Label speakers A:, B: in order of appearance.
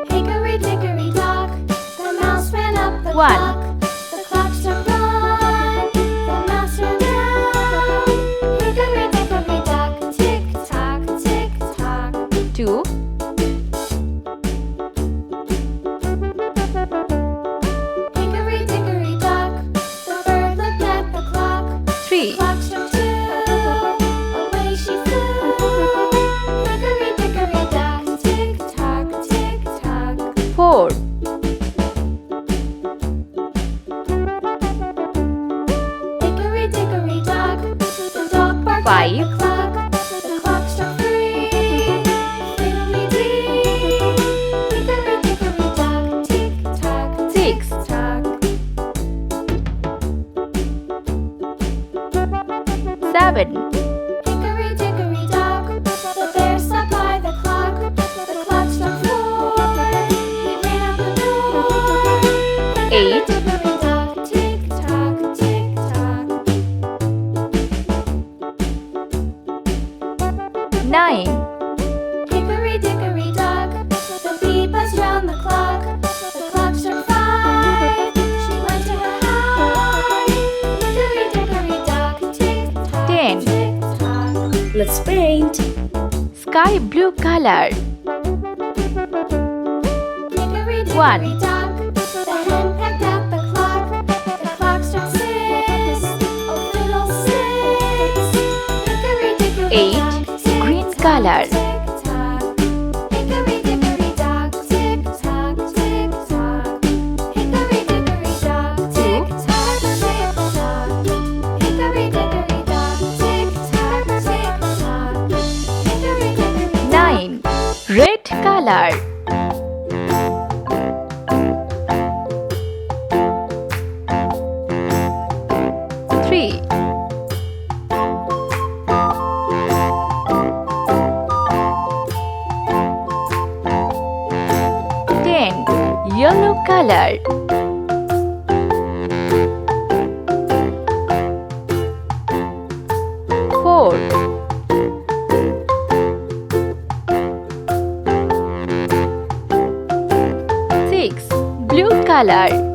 A: Hickory dickory dock, the mouse ran up the
B: 1.
A: clock. The clock struck 1, the mouse ran down. Hickory dickory dock, tick tock, tick tock.
B: 2.
A: Hickory dickory dock, the bird looked at the clock.
B: 3.
A: Clock struck 2, away she flew. Hickory dickory dock, tick tock, tick tock.
B: 4.
A: Hickory dickory dock, the dog barked
B: 5.
A: at the clock. The clock struck 3, fiddly-dee. Hickory dickory dock, tick tock,
B: 6.
A: tock.
B: 7.
A: Hickory dickory dock, the bear sat by the clock. The clock struck 4, he ran out the door. Hickory
B: 8.
A: dickory dock, tick tock, tick tock.
B: 9.
A: Hickory dickory dock, the bee buzzed round the clock. The clock struck 5, she went to her hive. Hickory dickory dock, tick tock,
B: 10.
A: tick tock.
C: Let's paint.
B: Sky blue color.
A: Hickory
B: 1.
A: dickory dock, the hen pecked at the clock. The clock struck 6, oh fiddle-sticks. Hickory dickory
B: 8.
A: dock, tick
B: Green
A: tock,
B: color.
A: tick tock. Hickory dickory dock, tick tock, tick tock. Hickory dickory dock, tick tock, tick tock. Hickory dickory dock, tick tock, tick tock. Hickory dickory dock.
B: 9. Red color. 3. 10. Yellow color. 4. 6. Blue color.